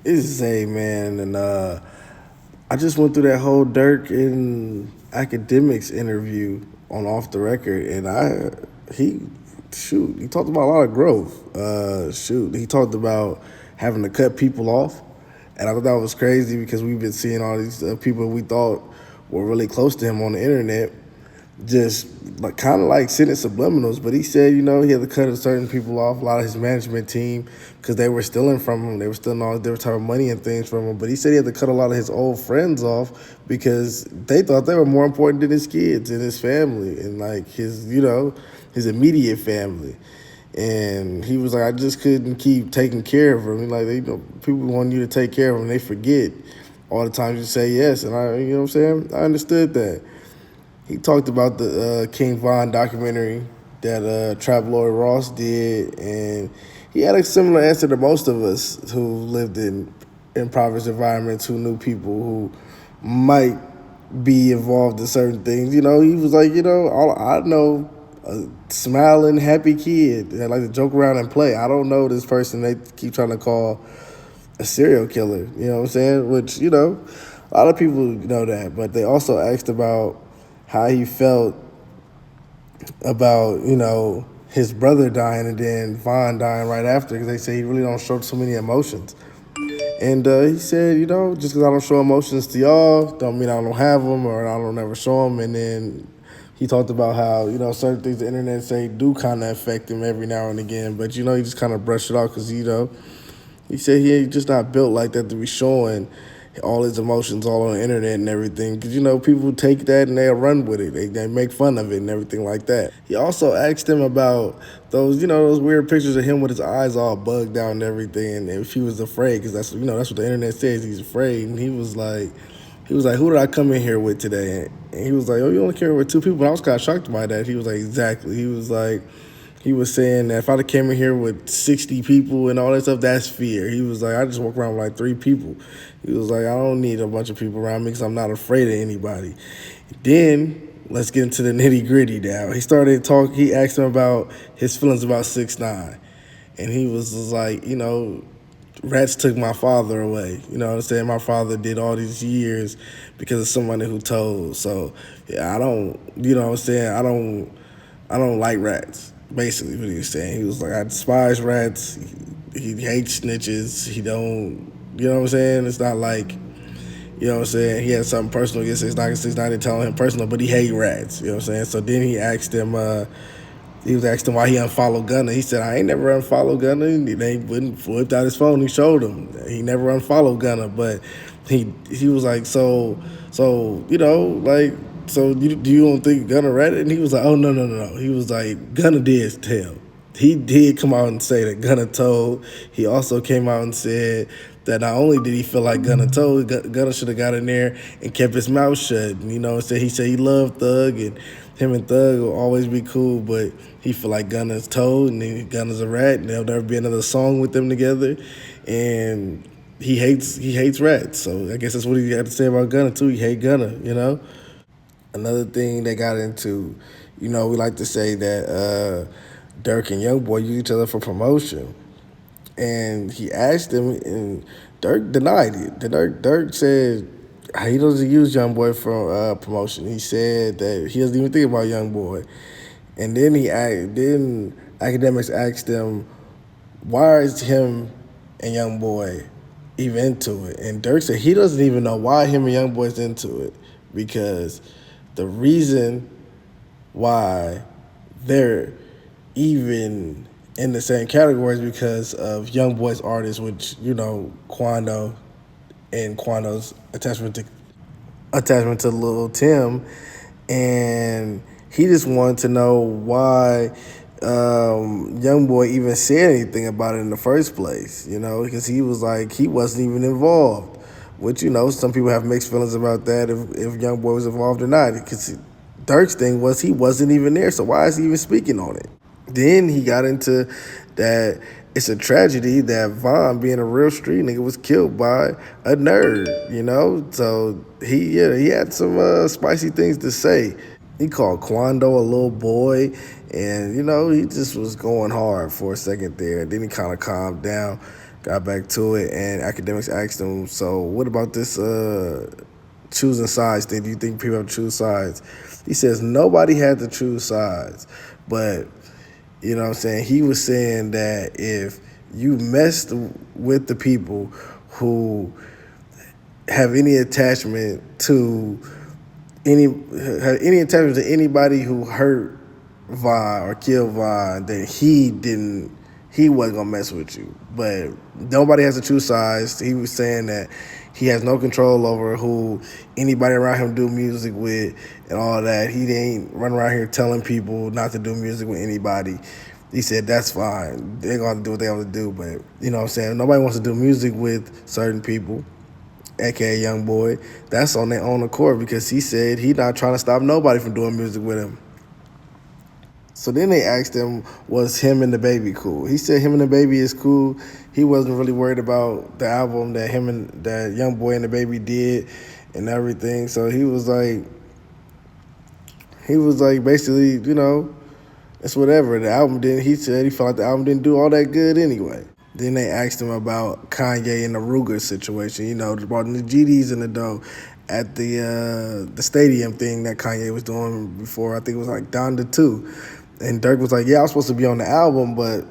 It's Zay, man, and I just went through that whole Dirk and academics interview on Off the Record, and he he talked about a lot of growth. He talked about having to cut people off, and I thought that was crazy because we've been seeing all these people we thought were really close to him on the internet just like kind of like sending subliminals. But he said, he had to cut certain people off, a lot of his management team, because they were stealing from him. They were stealing all different type of money and things from him. But he said he had to cut a lot of his old friends off because they thought they were more important than his kids and his family and like his immediate family. And he was like, I just couldn't keep taking care of him. Like, people want you to take care of them, they forget all the times you say yes. And you know what I'm saying? I understood that. He talked about the King Von documentary that Trap Lloyd Ross did, and he had a similar answer to most of us who lived in impoverished environments, who knew people who might be involved in certain things. He was like, all I know, a smiling, happy kid that like to joke around and play. I don't know this person they keep trying to call a serial killer. You know what I'm saying? Which a lot of people know that, but they also asked about how he felt about his brother dying and then Vaughn dying right after, because they say he really don't show so many emotions. And he said, just because I don't show emotions to y'all, don't mean I don't have them or I don't ever show them. And then he talked about how certain things the internet say do kind of affect him every now and again, but he just kind of brushed it off because he said he ain't just not built like that to be showing all his emotions all on the internet and everything. Because, people take that and they'll run with it. They make fun of it and everything like that. He also asked him about those weird pictures of him with his eyes all bugged out and everything. And if he was afraid, because that's what the internet says, he's afraid. And he was like, who did I come in here with today? And he was like, oh, you only came here with two people. And I was kind of shocked by that. He was like, exactly. He was saying that if I'd have came in here with 60 people and all that stuff, that's fear. He was like, I just walk around with like 3 people. He was like, I don't need a bunch of people around me because I'm not afraid of anybody. Then let's get into the nitty gritty now. He asked him about his feelings about 6ix9ine. And he was just like, rats took my father away. You know what I'm saying? My father did all these years because of somebody who told. So yeah, I don't, you know what I'm saying? I don't like rats. Basically, what he was saying. He was like, I despise rats. He hates snitches. He don't, you know what I'm saying? It's not like, you know what I'm saying? He had something personal against 6ix9ine telling him personal, but he hate rats. You know what I'm saying? So then he was asking why he unfollowed Gunna. He said, I ain't never unfollowed Gunna. They wouldn't whipped out his phone. He showed him. He never unfollowed Gunna, but he was like, do you don't think Gunna read it? And he was like, oh, no. He was like, Gunna did tell. He did come out and say that Gunna told. He also came out and said that not only did he feel like Gunna told, Gunna should have got in there and kept his mouth shut. And, he said he loved Thug and him and Thug will always be cool, but he feel like Gunna's told and then Gunna's a rat and there'll never be another song with them together. And he hates rats. So I guess that's what he had to say about Gunna too. He hate Gunna. Another thing they got into, we like to say that Durk and YoungBoy use each other for promotion. And he asked him, and Durk denied it. Durk said he doesn't use YoungBoy for promotion. He said that he doesn't even think about YoungBoy. And then academics asked him, why is him and YoungBoy even into it? And Durk said he doesn't even know why him and YoungBoy's into it, because the reason why they're even in the same categories because of YoungBoy's artists, which Quando and Quando's attachment to Lil Tim, and he just wanted to know why YoungBoy even said anything about it in the first place, because he was like he wasn't even involved. Which some people have mixed feelings about that if YoungBoy was involved or not. Because Durk's thing was he wasn't even there, so why is he even speaking on it? Then he got into that it's a tragedy that Von, being a real street nigga, was killed by a nerd, So he had some spicy things to say. He called Quando a little boy, and he just was going hard for a second there. Then he kind of calmed down got back to it, and academics asked him, "So what about this choosing sides thing? Do you think people have to choose sides?" He says nobody had to choose sides, but you know what I'm saying? He was saying that if you messed with the people who have any attachment to any have any attachment to anybody who hurt Vaughn or killed Vaughn, then he wasn't gonna mess with you. But nobody has to choose sides. He was saying that he has no control over who anybody around him do music with and all that. He ain't running around here telling people not to do music with anybody. He said that's fine. They're gonna do what they want to do, but you know what I'm saying? Nobody wants to do music with certain people, aka Young Boy. That's on their own accord because he said he not trying to stop nobody from doing music with him. So then they asked him, was him and the baby cool? He said him and the baby is cool. He wasn't really worried about the album that him and that Young Boy and the baby did and everything. So he was like basically, you know, it's whatever. The album didn't. He said he felt like the album didn't do all that good anyway. Then they asked him about Kanye and the Ruger situation. You know, about the GDs in the dough at the stadium thing that Kanye was doing before. I think it was like Donda 2. And Durk was like, yeah, I was supposed to be on the album, but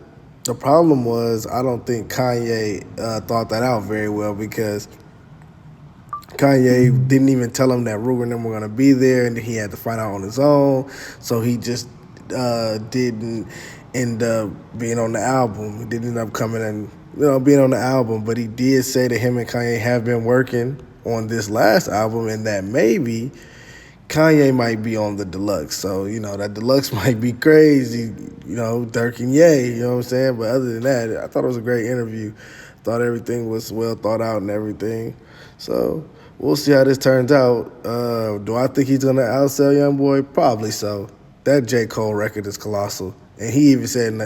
the problem was I don't think Kanye thought that out very well because Kanye didn't even tell him that Ruger and them were going to be there, and he had to find out on his own. So he just didn't end up being on the album. He didn't end up coming and being on the album, but he did say that him and Kanye have been working on this last album, and that maybe Kanye might be on the deluxe. So, that deluxe might be crazy, Durk and Ye, you know what I'm saying? But other than that, I thought it was a great interview. Thought everything was well thought out and everything. So we'll see how this turns out. Do I think he's going to outsell Youngboy? Probably so. That J. Cole record is colossal. And he even said in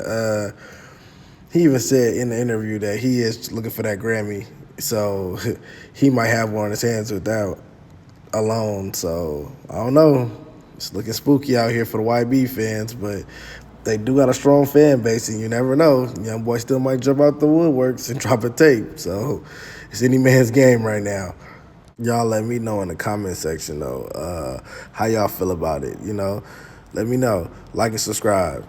the interview that he is looking for that Grammy. So he might have one in his hands with that alone. So I don't know. It's looking spooky out here for the YB fans, but they do got a strong fan base, and you never know. Young boy still might jump out the woodworks and drop a tape. So it's any man's game right now. Y'all let me know in the comment section though, how y'all feel about it. Let me know. Like and subscribe.